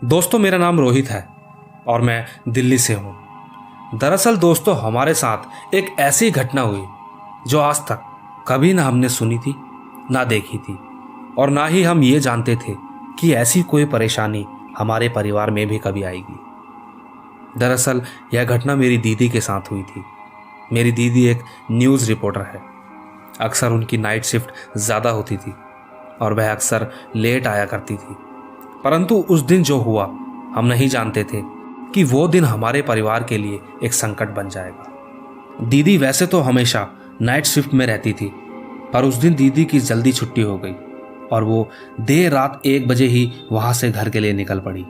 दोस्तों, मेरा नाम रोहित है और मैं दिल्ली से हूँ। दरअसल दोस्तों, हमारे साथ एक ऐसी घटना हुई जो आज तक कभी ना हमने सुनी थी, ना देखी थी, और ना ही हम ये जानते थे कि ऐसी कोई परेशानी हमारे परिवार में भी कभी आएगी। दरअसल यह घटना मेरी दीदी के साथ हुई थी। मेरी दीदी एक न्यूज़ रिपोर्टर है। अक्सर उनकी नाइट शिफ्ट ज़्यादा होती थी और वह अक्सर लेट आया करती थी। परंतु उस दिन जो हुआ, हम नहीं जानते थे कि वो दिन हमारे परिवार के लिए एक संकट बन जाएगा। दीदी वैसे तो हमेशा नाइट शिफ्ट में रहती थी, पर उस दिन दीदी की जल्दी छुट्टी हो गई और वो देर रात 1 बजे ही वहाँ से घर के लिए निकल पड़ी।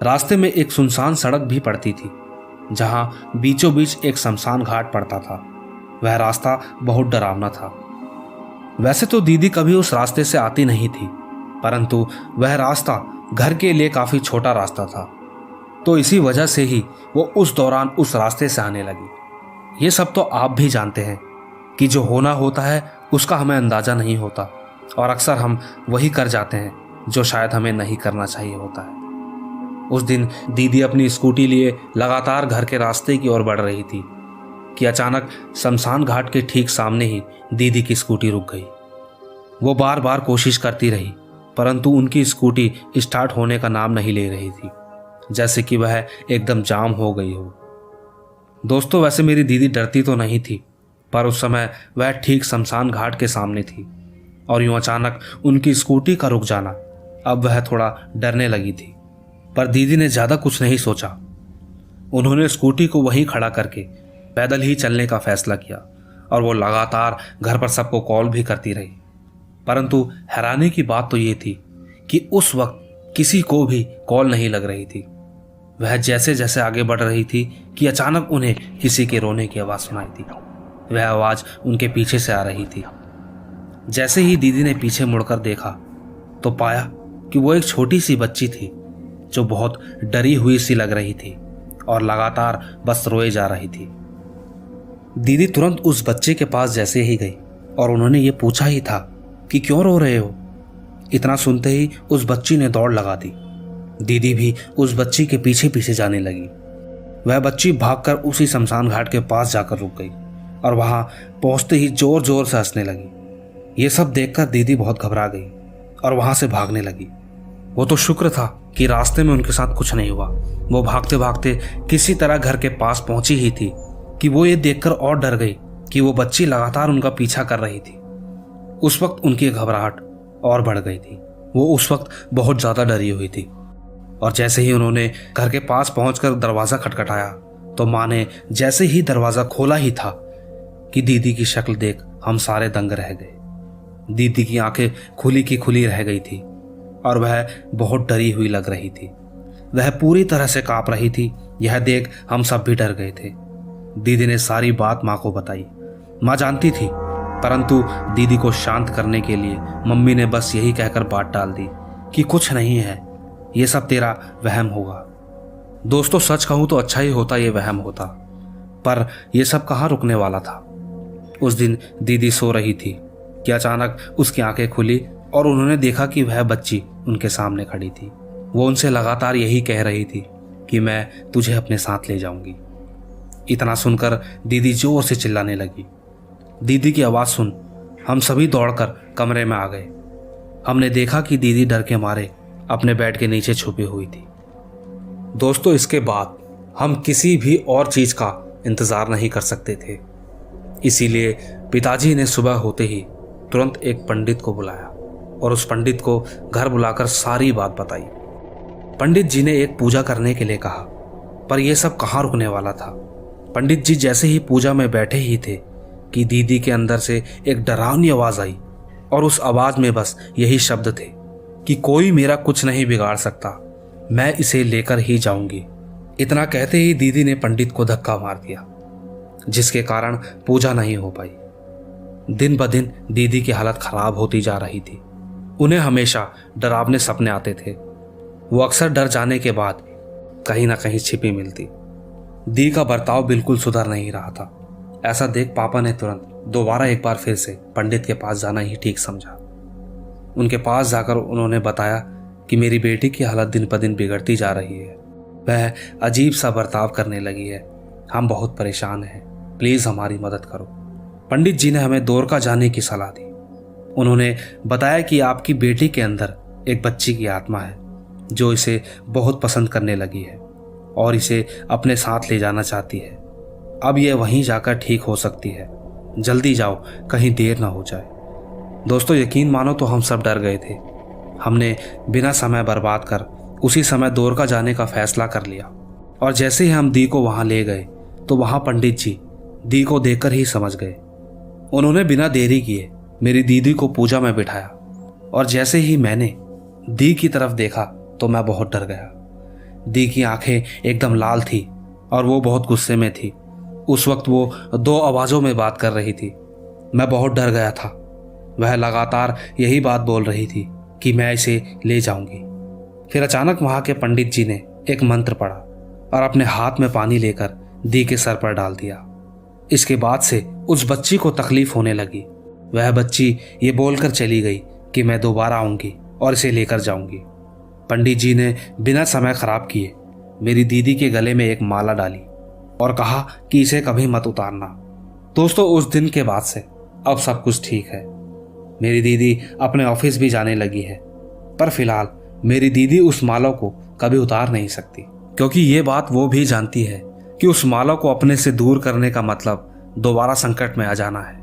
रास्ते में एक सुनसान सड़क भी पड़ती थी, जहाँ बीचों बीच एक शमशान घाट पड़ता था। वह रास्ता बहुत डरावना था। वैसे तो दीदी कभी उस रास्ते से आती नहीं थी, परंतु वह रास्ता घर के लिए काफ़ी छोटा रास्ता था, तो इसी वजह से ही वो उस दौरान उस रास्ते से आने लगी। ये सब तो आप भी जानते हैं कि जो होना होता है उसका हमें अंदाज़ा नहीं होता, और अक्सर हम वही कर जाते हैं जो शायद हमें नहीं करना चाहिए होता है। उस दिन दीदी अपनी स्कूटी लिए लगातार घर के रास्ते की ओर बढ़ रही थी कि अचानक शमशान घाट के ठीक सामने ही दीदी की स्कूटी रुक गई। वो बार बार कोशिश करती रही, परंतु उनकी स्कूटी स्टार्ट होने का नाम नहीं ले रही थी, जैसे कि वह एकदम जाम हो गई हो। दोस्तों, वैसे मेरी दीदी डरती तो नहीं थी, पर उस समय वह ठीक शमशान घाट के सामने थी और यूं अचानक उनकी स्कूटी का रुक जाना, अब वह थोड़ा डरने लगी थी। पर दीदी ने ज़्यादा कुछ नहीं सोचा। उन्होंने स्कूटी को वहीं खड़ा करके पैदल ही चलने का फैसला किया और वो लगातार घर पर सबको कॉल भी करती रही। परंतु हैरानी की बात तो ये थी कि उस वक्त किसी को भी कॉल नहीं लग रही थी। वह जैसे जैसे आगे बढ़ रही थी कि अचानक उन्हें किसी के रोने की आवाज़ सुनाई दी। वह आवाज़ उनके पीछे से आ रही थी। जैसे ही दीदी ने पीछे मुड़कर देखा तो पाया कि वो एक छोटी सी बच्ची थी जो बहुत डरी हुई सी लग रही थी और लगातार बस रोए जा रही थी। दीदी तुरंत उस बच्चे के पास जैसे ही गई और उन्होंने ये पूछा ही था कि क्यों रो रहे हो। इतना सुनते ही उस बच्ची ने दौड़ लगा दी। दीदी भी उस बच्ची के पीछे पीछे जाने लगी। वह बच्ची भागकर उसी शमशान घाट के पास जाकर रुक गई और वहां पहुंचते ही जोर जोर से हंसने लगी। ये सब देखकर दीदी बहुत घबरा गई और वहां से भागने लगी। वो तो शुक्र था कि रास्ते में उनके साथ कुछ नहीं हुआ। वो भागते भागते किसी तरह घर के पास पहुंची ही थी कि वो ये देखकर और डर गई कि वो बच्ची लगातार उनका पीछा कर रही थी। उस वक्त उनकी घबराहट और बढ़ गई थी। वो उस वक्त बहुत ज़्यादा डरी हुई थी और जैसे ही उन्होंने घर के पास पहुंचकर दरवाज़ा खटखटाया तो माँ ने जैसे ही दरवाज़ा खोला ही था कि दीदी की शक्ल देख हम सारे दंग रह गए। दीदी की आंखें खुली की खुली रह गई थी और वह बहुत डरी हुई लग रही थी। वह पूरी तरह से कांप रही थी। यह देख हम सब भी डर गए थे। दीदी ने सारी बात माँ को बताई। माँ जानती थी, परंतु दीदी को शांत करने के लिए मम्मी ने बस यही कहकर बात टाल दी कि कुछ नहीं है, ये सब तेरा वहम होगा। दोस्तों, सच कहूँ तो अच्छा ही होता ये वहम होता, पर यह सब कहाँ रुकने वाला था। उस दिन दीदी सो रही थी कि अचानक उसकी आंखें खुली और उन्होंने देखा कि वह बच्ची उनके सामने खड़ी थी। वो उनसे लगातार यही कह रही थी कि मैं तुझे अपने साथ ले जाऊंगी। इतना सुनकर दीदी जोर से चिल्लाने लगी। दीदी की आवाज़ सुन हम सभी दौड़कर कमरे में आ गए। हमने देखा कि दीदी डर के मारे अपने बेड के नीचे छुपी हुई थी। दोस्तों, इसके बाद हम किसी भी और चीज़ का इंतज़ार नहीं कर सकते थे, इसीलिए पिताजी ने सुबह होते ही तुरंत एक पंडित को बुलाया और उस पंडित को घर बुलाकर सारी बात बताई। पंडित जी ने एक पूजा करने के लिए कहा, पर यह सब कहाँ रुकने वाला था। पंडित जी जैसे ही पूजा में बैठे ही थे कि दीदी के अंदर से एक डरावनी आवाज़ आई और उस आवाज़ में बस यही शब्द थे कि कोई मेरा कुछ नहीं बिगाड़ सकता, मैं इसे लेकर ही जाऊंगी। इतना कहते ही दीदी ने पंडित को धक्का मार दिया, जिसके कारण पूजा नहीं हो पाई। दिन ब दिन दीदी की हालत खराब होती जा रही थी। उन्हें हमेशा डरावने सपने आते थे। वो अक्सर डर जाने के बाद कहीं ना कहीं छिपी मिलती। दी का बर्ताव बिल्कुल सुधर नहीं रहा था। ऐसा देख पापा ने तुरंत दोबारा एक बार फिर से पंडित के पास जाना ही ठीक समझा। उनके पास जाकर उन्होंने बताया कि मेरी बेटी की हालत दिन ब दिन बिगड़ती जा रही है। वह अजीब सा बर्ताव करने लगी है। हम बहुत परेशान हैं, प्लीज़ हमारी मदद करो। पंडित जी ने हमें द्वारका जाने की सलाह दी। उन्होंने बताया कि आपकी बेटी के अंदर एक बच्ची की आत्मा है जो इसे बहुत पसंद करने लगी है और इसे अपने साथ ले जाना चाहती है। अब यह वहीं जाकर ठीक हो सकती है। जल्दी जाओ, कहीं देर ना हो जाए। दोस्तों, यकीन मानो तो हम सब डर गए थे। हमने बिना समय बर्बाद कर उसी समय द्वारका जाने का फैसला कर लिया और जैसे ही हम दी को वहां ले गए तो वहां पंडित जी दी को देखकर ही समझ गए। उन्होंने बिना देरी किए मेरी दीदी को पूजा में बिठाया और जैसे ही मैंने दी की तरफ देखा तो मैं बहुत डर गया। दी की आंखें एकदम लाल थी और वो बहुत गुस्से में थी। उस वक्त वो 2 आवाज़ों में बात कर रही थी। मैं बहुत डर गया था। वह लगातार यही बात बोल रही थी कि मैं इसे ले जाऊंगी। फिर अचानक वहां के पंडित जी ने एक मंत्र पढ़ा और अपने हाथ में पानी लेकर दी के सर पर डाल दिया। इसके बाद से उस बच्ची को तकलीफ होने लगी। वह बच्ची ये बोलकर चली गई कि मैं दोबारा आऊंगी और इसे लेकर जाऊंगी। पंडित जी ने बिना समय खराब किए मेरी दीदी के गले में एक माला डाली और कहा कि इसे कभी मत उतारना। दोस्तों, उस दिन के बाद से अब सब कुछ ठीक है। मेरी दीदी अपने ऑफिस भी जाने लगी है, पर फिलहाल मेरी दीदी उस माला को कभी उतार नहीं सकती, क्योंकि ये बात वो भी जानती है कि उस माला को अपने से दूर करने का मतलब दोबारा संकट में आ जाना है।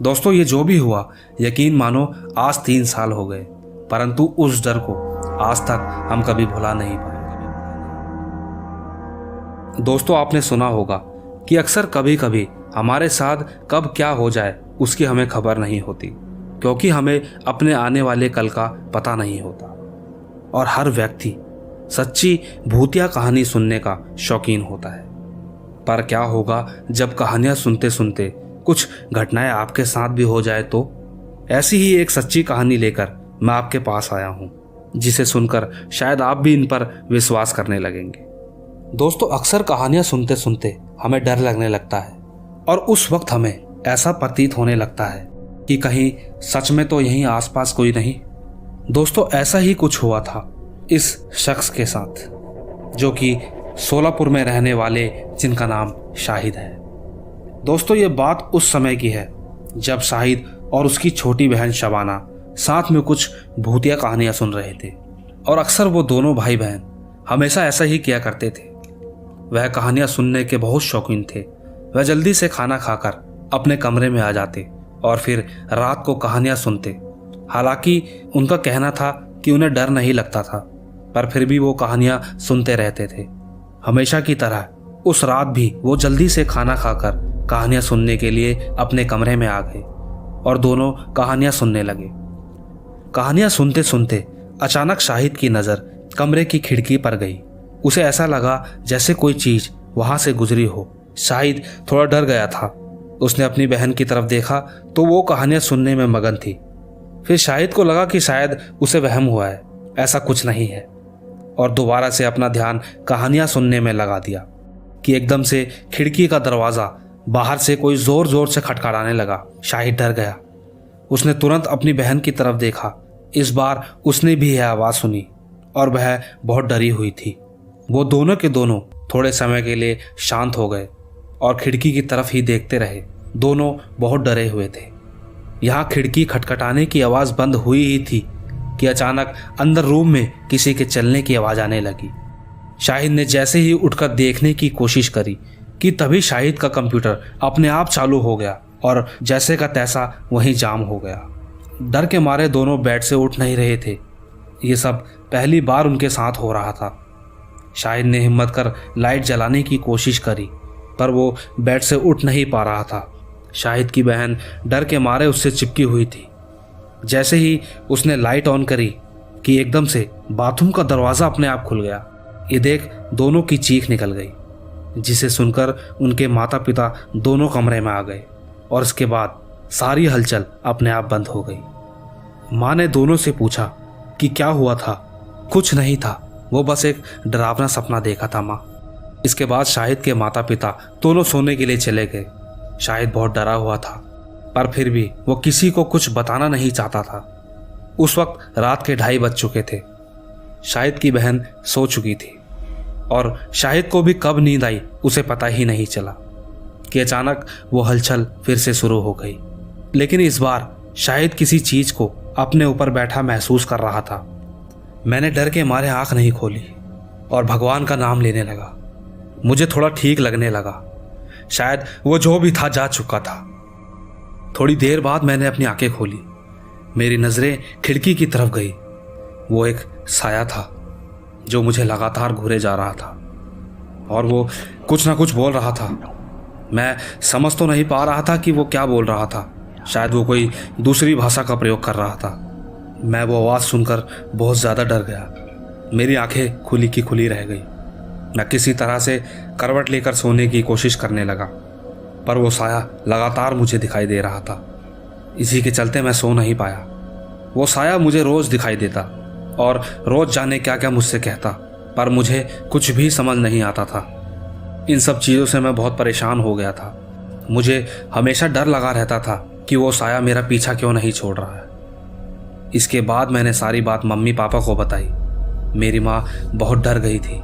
दोस्तों, ये जो भी हुआ, यकीन मानो आज 3 साल हो गए, परंतु उस डर को आज तक हम कभी भुला नहीं पाए। दोस्तों, आपने सुना होगा कि अक्सर कभी कभी हमारे साथ कब क्या हो जाए उसकी हमें खबर नहीं होती, क्योंकि हमें अपने आने वाले कल का पता नहीं होता। और हर व्यक्ति सच्ची भूतिया कहानी सुनने का शौकीन होता है। पर क्या होगा जब कहानियां सुनते सुनते कुछ घटनाएं आपके साथ भी हो जाए तो? ऐसी ही एक सच्ची कहानी लेकर मैं आपके पास आया हूं, जिसे सुनकर शायद आप भी इन पर विश्वास करने लगेंगे। दोस्तों, अक्सर कहानियां सुनते सुनते हमें डर लगने लगता है और उस वक्त हमें ऐसा प्रतीत होने लगता है कि कहीं सच में तो यहीं आसपास कोई नहीं। दोस्तों, ऐसा ही कुछ हुआ था इस शख्स के साथ, जो कि सोलापुर में रहने वाले, जिनका नाम शाहिद है। दोस्तों, ये बात उस समय की है जब शाहिद और उसकी छोटी बहन शबाना साथ में कुछ भूतिया कहानियां सुन रहे थे और अक्सर वो दोनों भाई बहन हमेशा ऐसा ही किया करते थे। वह कहानियां सुनने के बहुत शौकीन थे। वह जल्दी से खाना खाकर अपने कमरे में आ जाते और फिर रात को कहानियां सुनते। हालांकि उनका कहना था कि उन्हें डर नहीं लगता था, पर फिर भी वो कहानियां सुनते रहते थे। हमेशा की तरह उस रात भी वो जल्दी से खाना खाकर कहानियां सुनने के लिए अपने कमरे में आ गए और दोनों कहानियां सुनने लगे। कहानियां सुनते सुनते अचानक शाहिद की नज़र कमरे की खिड़की पर गई। उसे ऐसा लगा जैसे कोई चीज वहां से गुजरी हो। शाहिद थोड़ा डर गया था। उसने अपनी बहन की तरफ देखा तो वो कहानियां सुनने में मगन थी। फिर शाहिद को लगा कि शायद उसे वहम हुआ है, ऐसा कुछ नहीं है, और दोबारा से अपना ध्यान कहानियां सुनने में लगा दिया कि एकदम से खिड़की का दरवाज़ा बाहर से कोई जोर जोर से खटखटाने लगा। शाहिद डर गया। उसने तुरंत अपनी बहन की तरफ देखा। इस बार उसने भी यह आवाज़ सुनी और वह बहुत डरी हुई थी। वो दोनों के दोनों थोड़े समय के लिए शांत हो गए और खिड़की की तरफ ही देखते रहे। दोनों बहुत डरे हुए थे। यहाँ खिड़की खटखटाने की आवाज़ बंद हुई ही थी कि अचानक अंदर रूम में किसी के चलने की आवाज़ आने लगी। शाहिद ने जैसे ही उठकर देखने की कोशिश करी कि तभी शाहिद का कंप्यूटर अपने आप चालू हो गया और जैसे का तैसा वहीं जाम हो गया। डर के मारे दोनों बेड से उठ नहीं रहे थे। ये सब पहली बार उनके साथ हो रहा था। शाहिद ने हिम्मत कर लाइट जलाने की कोशिश करी, पर वो बेड से उठ नहीं पा रहा था। शाहिद की बहन डर के मारे उससे चिपकी हुई थी। जैसे ही उसने लाइट ऑन करी कि एकदम से बाथरूम का दरवाज़ा अपने आप खुल गया। ये देख दोनों की चीख निकल गई, जिसे सुनकर उनके माता पिता दोनों कमरे में आ गए और इसके बाद सारी हलचल अपने आप बंद हो गई। माँ ने दोनों से पूछा कि क्या हुआ था। कुछ नहीं था, वो बस एक डरावना सपना देखा था माँ। इसके बाद शाहिद के माता पिता दोनों सोने के लिए चले गए। शाहिद बहुत डरा हुआ था, पर फिर भी वो किसी को कुछ बताना नहीं चाहता था। उस वक्त रात के 2:30 बज चुके थे शाहिद की बहन सो चुकी थी और शाहिद को भी कब नींद आई उसे पता ही नहीं चला कि अचानक वो हलचल फिर से शुरू हो गई। लेकिन इस बार शाहिद किसी चीज को अपने ऊपर बैठा महसूस कर रहा था। मैंने डर के मारे आंख नहीं खोली और भगवान का नाम लेने लगा। मुझे थोड़ा ठीक लगने लगा, शायद वो जो भी था जा चुका था। थोड़ी देर बाद मैंने अपनी आंखें खोली। मेरी नजरें खिड़की की तरफ गई। वो एक साया था जो मुझे लगातार घूरे जा रहा था और वो कुछ ना कुछ बोल रहा था। मैं समझ तो नहीं पा रहा था कि वो क्या बोल रहा था। शायद वो कोई दूसरी भाषा का प्रयोग कर रहा था। मैं वो आवाज़ सुनकर बहुत ज़्यादा डर गया। मेरी आंखें खुली की खुली रह गई। मैं किसी तरह से करवट लेकर सोने की कोशिश करने लगा, पर वो साया लगातार मुझे दिखाई दे रहा था। इसी के चलते मैं सो नहीं पाया। वो साया मुझे रोज़ दिखाई देता और रोज़ जाने क्या क्या मुझसे कहता, पर मुझे कुछ भी समझ नहीं आता था। इन सब चीज़ों से मैं बहुत परेशान हो गया था। मुझे हमेशा डर लगा रहता था कि वो साया मेरा पीछा क्यों नहीं छोड़ रहा है। इसके बाद मैंने सारी बात मम्मी पापा को बताई। मेरी माँ बहुत डर गई थी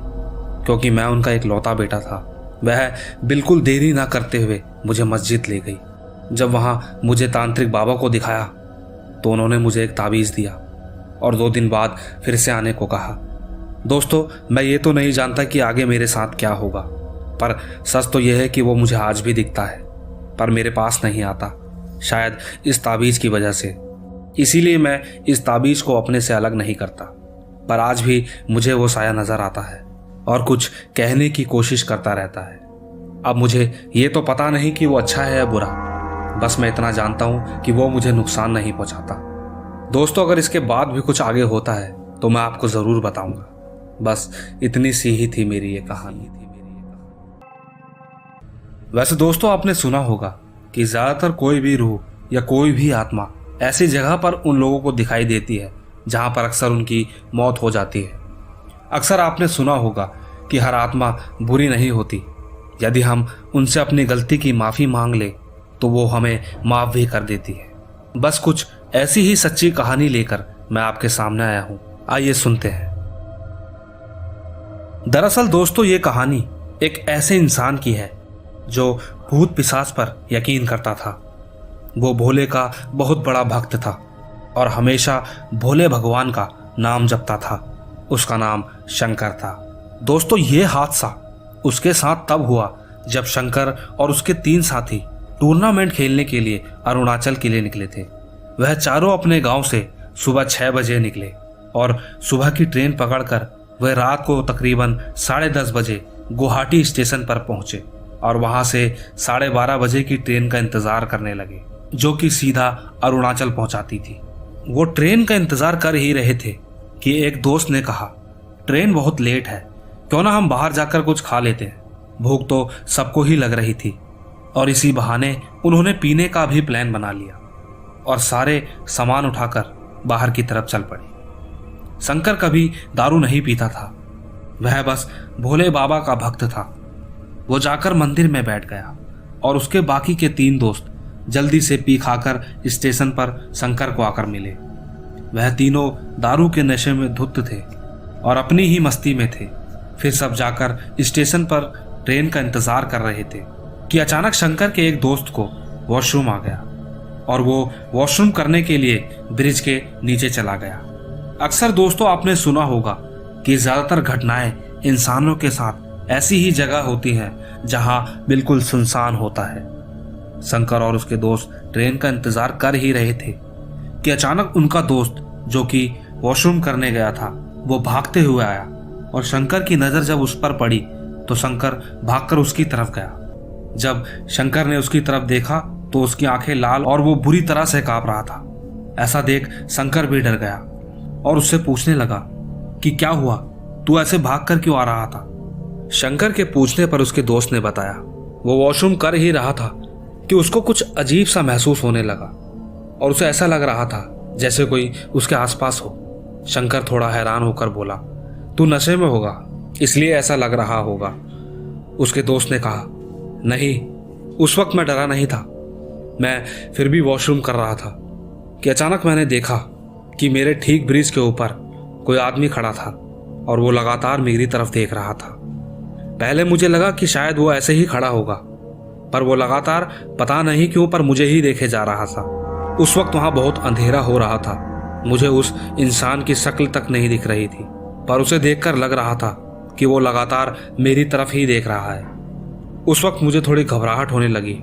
क्योंकि मैं उनका इकलौता बेटा था। वह बिल्कुल देरी ना करते हुए मुझे मस्जिद ले गई। जब वहाँ मुझे तांत्रिक बाबा को दिखाया तो उन्होंने मुझे एक ताबीज़ दिया और 2 दिन बाद फिर से आने को कहा। दोस्तों, मैं ये तो नहीं जानता कि आगे मेरे साथ क्या होगा, पर सच तो यह है कि वो मुझे आज भी दिखता है, पर मेरे पास नहीं आता। शायद इस ताबीज़ की वजह से। इसीलिए मैं इस ताबीज़ को अपने से अलग नहीं करता, पर आज भी मुझे वो साया नज़र आता है और कुछ कहने की कोशिश करता रहता है। अब मुझे ये तो पता नहीं कि वो अच्छा है या बुरा, बस मैं इतना जानता हूँ कि वो मुझे नुकसान नहीं पहुँचाता। दोस्तों, अगर इसके बाद भी कुछ आगे होता है तो मैं आपको ज़रूर बताऊँगा। बस इतनी सी ही थी मेरी ये कहानी। वैसे दोस्तों, आपने सुना होगा कि ज़्यादातर कोई भी रूह या कोई भी आत्मा ऐसी जगह पर उन लोगों को दिखाई देती है जहाँ पर अक्सर उनकी मौत हो जाती है। अक्सर आपने सुना होगा कि हर आत्मा बुरी नहीं होती। यदि हम उनसे अपनी गलती की माफ़ी मांग ले तो वो हमें माफ़ भी कर देती है। बस कुछ ऐसी ही सच्ची कहानी लेकर मैं आपके सामने आया हूँ। आइए सुनते हैं। दरअसल दोस्तों, ये कहानी एक ऐसे इंसान की है जो भूत पिशाच पर यकीन करता था। वो भोले का बहुत बड़ा भक्त था और हमेशा भोले भगवान का नाम जपता था। उसका नाम शंकर था। दोस्तों, ये हादसा उसके साथ तब हुआ जब शंकर और उसके 3 साथी टूर्नामेंट खेलने के लिए अरुणाचल के लिए निकले थे। वह चारों अपने गांव से सुबह 6 बजे निकले और सुबह की ट्रेन पकड़कर वह रात को तकरीबन 10:30 बजे गुवाहाटी स्टेशन पर पहुंचे और वहां से 12:30 बजे की ट्रेन का इंतजार करने लगे जो कि सीधा अरुणाचल पहुंचाती थी। वो ट्रेन का इंतजार कर ही रहे थे कि एक दोस्त ने कहा, ट्रेन बहुत लेट है, क्यों ना हम बाहर जाकर कुछ खा लेते हैं। भूख तो सबको ही लग रही थी और इसी बहाने उन्होंने पीने का भी प्लान बना लिया और सारे सामान उठाकर बाहर की तरफ चल पड़े। शंकर कभी दारू नहीं पीता था, वह बस भोले बाबा का भक्त था। वो जाकर मंदिर में बैठ गया और उसके बाकी के 3 दोस्त जल्दी से पी खाकर स्टेशन पर शंकर को आकर मिले। वह तीनों दारू के नशे में धुत थे और अपनी ही मस्ती में थे। फिर सब जाकर स्टेशन पर ट्रेन का इंतजार कर रहे थे कि अचानक शंकर के एक दोस्त को वॉशरूम आ गया और वो वॉशरूम करने के लिए ब्रिज के नीचे चला गया। अक्सर दोस्तों, आपने सुना होगा कि ज़्यादातर घटनाएं इंसानों के साथ ऐसी ही जगह होती हैं जहां बिल्कुल सुनसान होता है। शंकर और उसके दोस्त ट्रेन का इंतजार कर ही रहे थे कि अचानक उनका दोस्त, जो कि वॉशरूम करने गया था, वो भागते हुए आया और शंकर की नज़र जब उस पर पड़ी तो शंकर भागकर उसकी तरफ गया। जब शंकर ने उसकी तरफ देखा तो उसकी आंखें लाल और वो बुरी तरह से कांप रहा था। ऐसा देख शंकर भी डर गया और उससे पूछने लगा कि क्या हुआ, तू ऐसे भाग कर क्यों आ रहा था। शंकर के पूछने पर उसके दोस्त ने बताया वो वॉशरूम कर ही रहा था कि उसको कुछ अजीब सा महसूस होने लगा और उसे ऐसा लग रहा था जैसे कोई उसके आसपास हो। शंकर थोड़ा हैरान होकर बोला, तू नशे में होगा इसलिए ऐसा लग रहा होगा। उसके दोस्त ने कहा, नहीं, उस वक्त मैं डरा नहीं था, मैं फिर भी वॉशरूम कर रहा था कि अचानक मैंने देखा कि मेरे ठीक ब्रिज के ऊपर कोई आदमी खड़ा था और वो लगातार मेरी तरफ देख रहा था। पहले मुझे लगा कि शायद वो ऐसे ही खड़ा होगा, पर वो लगातार पता नहीं क्यों पर मुझे ही देखे जा रहा था। उस वक्त वहां बहुत अंधेरा हो रहा था, मुझे उस इंसान की शक्ल तक नहीं दिख रही थी, पर उसे देखकर लग रहा था कि वो लगातार मेरी तरफ ही देख रहा है। उस वक्त मुझे थोड़ी घबराहट होने लगी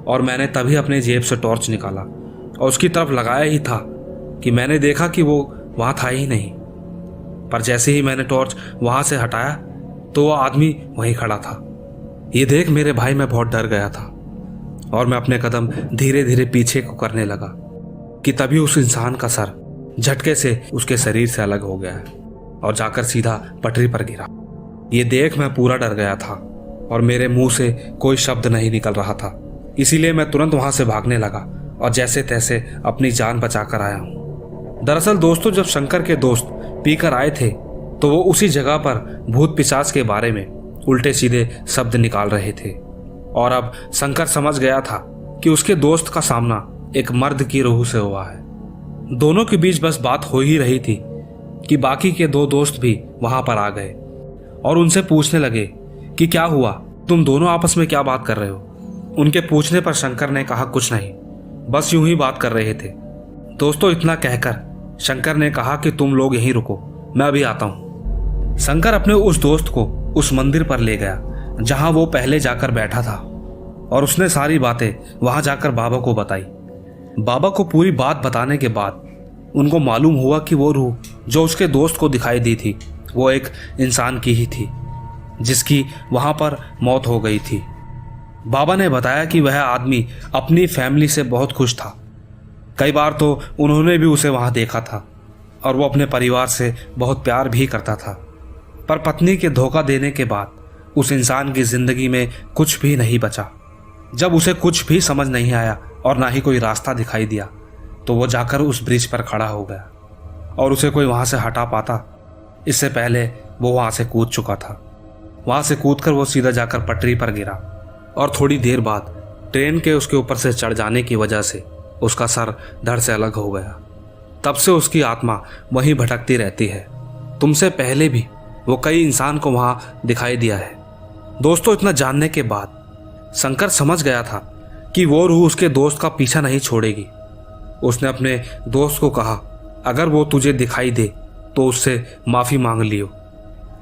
और मैंने तभी अपने जेब से टॉर्च निकाला और उसकी तरफ लगाया ही था कि मैंने देखा कि वो वहां था ही नहीं। पर जैसे ही मैंने टॉर्च वहां से हटाया तो वो आदमी वहीं खड़ा था। ये देख मेरे भाई मैं बहुत डर गया था और मैं अपने कदम धीरे धीरे पीछे को करने लगा कि तभी उस इंसान का सर झटके से उसके शरीर से अलग हो गया और जाकर सीधा पटरी पर गिरा। ये देख मैं पूरा डर गया था और मेरे मुंह से कोई शब्द नहीं निकल रहा था, इसीलिए मैं तुरंत वहां से भागने लगा और जैसे तैसे अपनी जान बचाकर आया हूं। दरअसल दोस्तों, जब शंकर के दोस्त पीकर आए थे तो वो उसी जगह पर भूत पिशाच के बारे में उल्टे सीधे शब्द निकाल रहे थे और अब शंकर समझ गया था कि उसके दोस्त का सामना एक मर्द की रूह से हुआ है। दोनों के बीच बस बात हो ही रही थी कि बाकी के दो दोस्त भी वहां पर आ गए और उनसे पूछने लगे कि क्या हुआ, तुम दोनों आपस में क्या बात कर रहे हो। उनके पूछने पर शंकर ने कहा कुछ नहीं, बस यूं ही बात कर रहे थे। दोस्तों, इतना कहकर शंकर ने कहा कि तुम लोग यहीं रुको, मैं अभी आता हूं। शंकर अपने उस दोस्त को उस मंदिर पर ले गया जहां वो पहले जाकर बैठा था और उसने सारी बातें वहां जाकर बाबा को बताई। बाबा को पूरी बात बताने के बाद उनको मालूम हुआ कि वो रूह जो उसके दोस्त को दिखाई दी थी वो एक इंसान की ही थी जिसकी वहां पर मौत हो गई थी। बाबा ने बताया कि वह आदमी अपनी फैमिली से बहुत खुश था। कई बार तो उन्होंने भी उसे वहां देखा था और वो अपने परिवार से बहुत प्यार भी करता था, पर पत्नी के धोखा देने के बाद उस इंसान की जिंदगी में कुछ भी नहीं बचा। जब उसे कुछ भी समझ नहीं आया और ना ही कोई रास्ता दिखाई दिया तो वो जाकर उस ब्रिज पर खड़ा हो गया और उसे कोई वहां से हटा पाता, इससे पहले वो वहां से कूद चुका था। वहां से कूदकर वो सीधा जाकर पटरी पर गिरा और थोड़ी देर बाद ट्रेन के उसके ऊपर से चढ़ जाने की वजह से उसका सर धड़ से अलग हो गया। तब से उसकी आत्मा वहीं भटकती रहती है। तुमसे पहले भी वो कई इंसान को वहां दिखाई दिया है। दोस्तों, इतना जानने के बाद शंकर समझ गया था कि वो रूह उसके दोस्त का पीछा नहीं छोड़ेगी। उसने अपने दोस्त को कहा, अगर वो तुझे दिखाई दे तो उससे माफी मांग लियो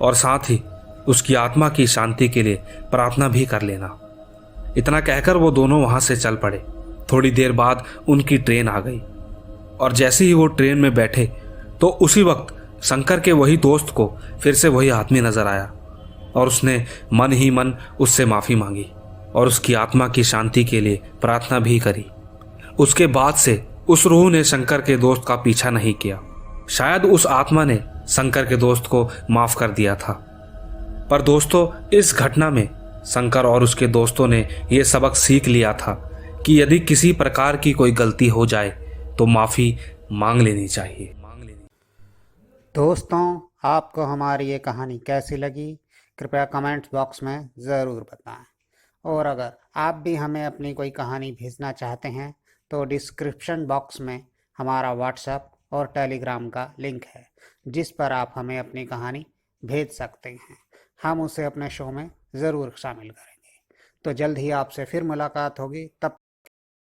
और साथ ही उसकी आत्मा की शांति के लिए प्रार्थना भी कर लेना। इतना कहकर वो दोनों वहां से चल पड़े। थोड़ी देर बाद उनकी ट्रेन आ गई और जैसे ही वो ट्रेन में बैठे तो उसी वक्त शंकर के वही दोस्त को फिर से वही आदमी नजर आया और उसने मन ही मन उससे माफी मांगी और उसकी आत्मा की शांति के लिए प्रार्थना भी करी। उसके बाद से उस रूह ने शंकर के दोस्त का पीछा नहीं किया। शायद उस आत्मा ने शंकर के दोस्त को माफ कर दिया था। पर दोस्तों, इस घटना में शंकर और उसके दोस्तों ने यह सबक सीख लिया था कि यदि किसी प्रकार की कोई गलती हो जाए तो माफी मांग लेनी चाहिए। दोस्तों, आपको हमारी ये कहानी कैसी लगी कृपया कमेंट्स बॉक्स में ज़रूर बताएं। और अगर आप भी हमें अपनी कोई कहानी भेजना चाहते हैं तो डिस्क्रिप्शन बॉक्स में हमारा व्हाट्सएप और टेलीग्राम का लिंक है जिस पर आप हमें अपनी कहानी भेज सकते हैं। हम उसे अपने शो में ज़रूर शामिल करेंगे। तो जल्द ही आपसे फिर मुलाकात होगी, तब